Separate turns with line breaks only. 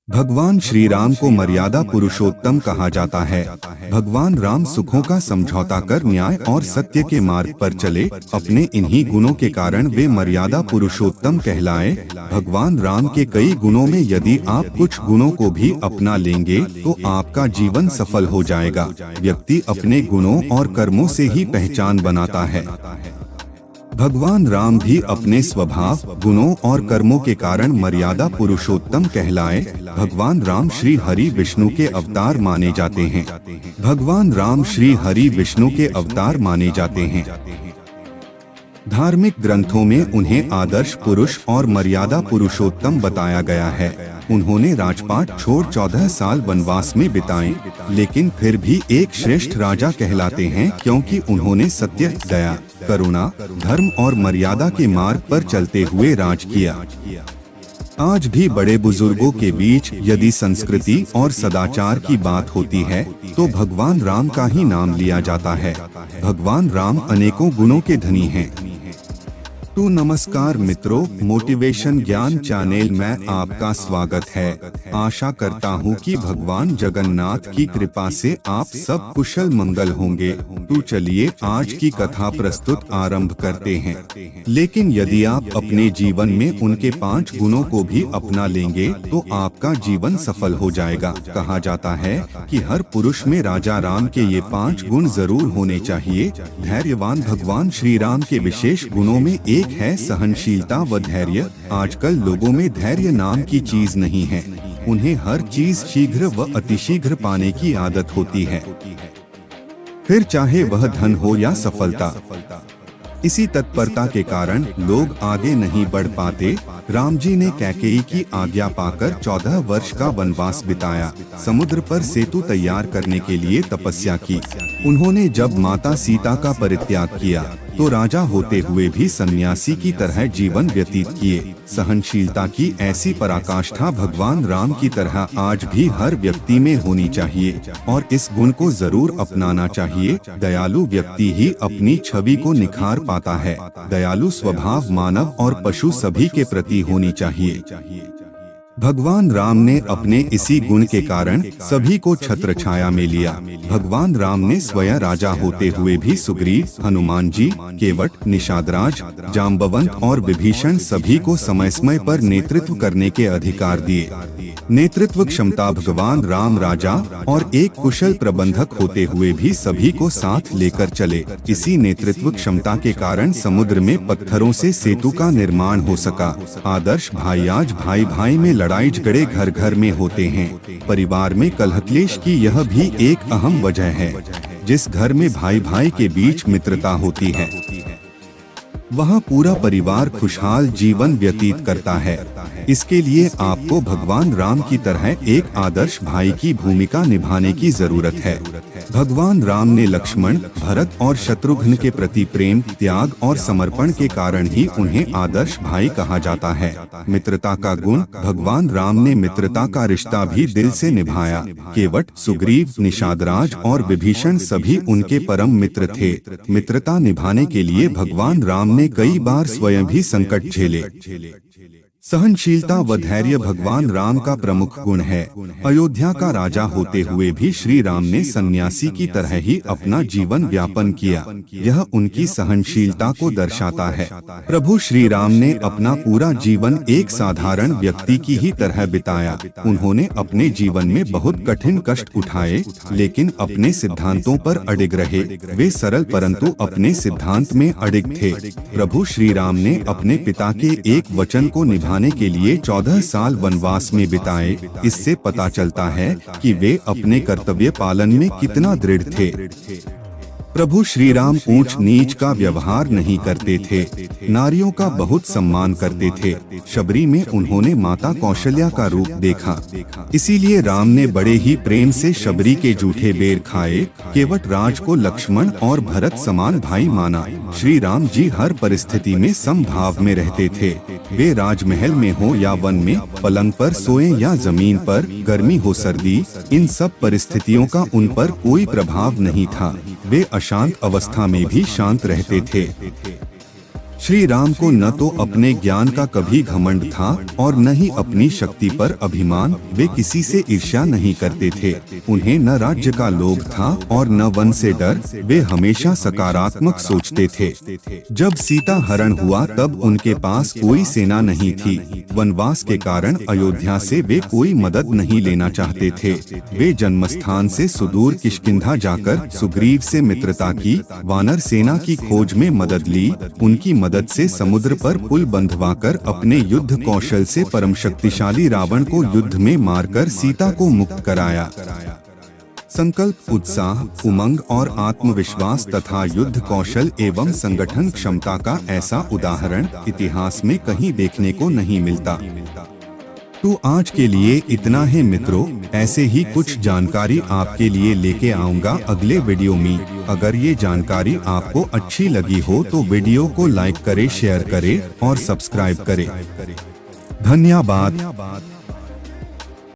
भगवान श्री राम को मर्यादा पुरुषोत्तम कहा जाता है। भगवान राम सुखों का समझौता कर न्याय और सत्य के मार्ग पर चले। अपने इन्हीं गुणों के कारण वे मर्यादा पुरुषोत्तम कहलाए। भगवान राम के कई गुणों में यदि आप कुछ गुणों को भी अपना लेंगे तो आपका जीवन सफल हो जाएगा। व्यक्ति अपने गुणों और कर्मों से ही पहचान बनाता है। भगवान राम भी अपने स्वभाव, गुणों और कर्मों के कारण मर्यादा पुरुषोत्तम कहलाए। भगवान राम श्री हरि विष्णु के अवतार माने जाते हैं। भगवान राम श्री हरि विष्णु के अवतार माने जाते हैं। धार्मिक ग्रंथों में उन्हें आदर्श पुरुष और मर्यादा पुरुषोत्तम बताया गया है। उन्होंने राजपाट छोड़ 14 साल वनवास में बिताए, लेकिन फिर भी एक श्रेष्ठ राजा कहलाते हैं क्योंकि उन्होंने सत्य, दया, करुणा, धर्म और मर्यादा के मार्ग पर चलते हुए राज किया। आज भी बड़े बुजुर्गों के बीच यदि संस्कृति और सदाचार की बात होती है तो भगवान राम का ही नाम लिया जाता है। भगवान राम अनेकों गुणों के धनी हैं। तो नमस्कार मित्रों, मोटिवेशन ज्ञान चैनल में आपका स्वागत है। आशा करता हूँ कि भगवान जगन्नाथ की कृपा से आप सब कुशल मंगल होंगे। तो चलिए आज की कथा प्रस्तुत आरंभ करते हैं। लेकिन यदि आप अपने जीवन में उनके 5 गुणों को भी अपना लेंगे तो आपका जीवन सफल हो जाएगा। कहा जाता है कि हर पुरुष में राजा राम के ये 5 गुण जरूर होने चाहिए। धैर्यवान भगवान श्री राम के विशेष गुणों में एक है सहनशीलता व धैर्य। आजकल लोगों में धैर्य नाम की चीज नहीं है। उन्हें हर चीज शीघ्र व अतिशीघ्र पाने की आदत होती है, फिर चाहे वह धन हो या सफलता। इसी तत्परता के कारण लोग आगे नहीं बढ़ पाते। राम जी ने कैकेयी की आज्ञा पाकर 14 वर्ष का वनवास बिताया। समुद्र पर सेतु तैयार करने के लिए तपस्या की। उन्होंने जब माता सीता का परित्याग किया तो राजा होते हुए भी सन्यासी की तरह जीवन व्यतीत किए। सहनशीलता की ऐसी पराकाष्ठा भगवान राम की तरह आज भी हर व्यक्ति में होनी चाहिए और इस गुण को जरूर अपनाना चाहिए। दयालु व्यक्ति ही अपनी छवि को निखार पाता है। दयालु स्वभाव मानव और पशु सभी के प्रति होनी चाहिए। भगवान राम ने अपने इसी गुण के कारण सभी को छत्र छाया में लिया। भगवान राम ने स्वयं राजा होते हुए भी सुग्रीव, हनुमान जी, केवट, निषादराज, जाम्बवंत और विभीषण सभी को समय समय पर नेतृत्व करने के अधिकार दिए। नेतृत्व क्षमता भगवान राम राजा और एक कुशल प्रबंधक होते हुए भी सभी को साथ लेकर चले। इसी नेतृत्व क्षमता के कारण समुद्र में पत्थरों से सेतु का निर्माण हो सका। आदर्श भाई आज भाई भाई में लड़ाई झगड़े घर घर में होते हैं। परिवार में कलह क्लेश की यह भी एक अहम वजह है। जिस घर में भाई भाई के बीच मित्रता होती है वहाँ पूरा परिवार खुशहाल जीवन व्यतीत करता है। इसके लिए आपको भगवान राम की तरह एक आदर्श भाई की भूमिका निभाने की जरूरत है। भगवान राम ने लक्ष्मण, भरत और शत्रुघ्न के प्रति प्रेम, त्याग और समर्पण के कारण ही उन्हें आदर्श भाई कहा जाता है। मित्रता का गुण भगवान राम ने मित्रता का रिश्ता भी दिल से निभाया। केवट, सुग्रीव, निषादराज और विभीषण सभी उनके परम मित्र थे। मित्रता निभाने के लिए भगवान राम ने कई बार स्वयं भी संकट झेले। सहनशीलता व धैर्य भगवान राम का प्रमुख गुण है। अयोध्या का राजा होते हुए भी श्री राम ने सन्यासी की तरह ही अपना जीवन व्यापन किया। यह उनकी सहनशीलता को दर्शाता है। प्रभु श्री राम ने अपना पूरा जीवन एक साधारण व्यक्ति की ही तरह बिताया। उन्होंने अपने जीवन में बहुत कठिन कष्ट उठाए, लेकिन अपने सिद्धांतों पर अडिग रहे। वे सरल परंतु अपने सिद्धांत में अडिग थे। प्रभु श्री राम ने अपने पिता के एक वचन को निभाने के लिए 14 साल वनवास में बिताए। इससे पता चलता है कि वे अपने कर्तव्य पालन में कितना दृढ़ थे। प्रभु श्री राम ऊंच नीच का व्यवहार नहीं करते थे। नारियों का बहुत सम्मान करते थे। शबरी में उन्होंने माता कौशल्या का रूप देखा, इसीलिए राम ने बड़े ही प्रेम से शबरी के जूठे बेर खाए। केवट राज को लक्ष्मण और भरत समान भाई माना। श्री राम जी हर परिस्थिति में समभाव में रहते थे। वे राजमहल में हो या वन में, पलंग पर सोए या जमीन पर, गर्मी हो सर्दी, इन सब परिस्थितियों का उन पर कोई प्रभाव नहीं था। वे अशांत अवस्था में भी शांत रहते थे। श्री राम को न तो अपने ज्ञान का कभी घमंड था और न ही अपनी शक्ति पर अभिमान। वे किसी से ईर्ष्या नहीं करते थे। उन्हें न राज्य का लोभ था और न वन से डर। वे हमेशा सकारात्मक सोचते थे। जब सीता हरण हुआ तब उनके पास कोई सेना नहीं थी। वनवास के कारण अयोध्या से वे कोई मदद नहीं लेना चाहते थे। वे जन्मस्थान से सुदूर किष्किंधा जाकर सुग्रीव से मित्रता की, वानर सेना की खोज में मदद ली। उनकी मदद से समुद्र पर पुल बंधवाकर अपने युद्ध कौशल से परम शक्तिशाली रावण को युद्ध में मारकर सीता को मुक्त कराया। संकल्प, उत्साह, उमंग और आत्मविश्वास तथा युद्ध कौशल एवं संगठन क्षमता का ऐसा उदाहरण इतिहास में कहीं देखने को नहीं मिलता। तो आज के लिए इतना है मित्रों। ऐसे ही कुछ जानकारी आपके लिए लेके आऊंगा अगले वीडियो में। अगर ये जानकारी आपको अच्छी लगी हो तो वीडियो को लाइक करें, शेयर करें और सब्सक्राइब करें। धन्यवाद।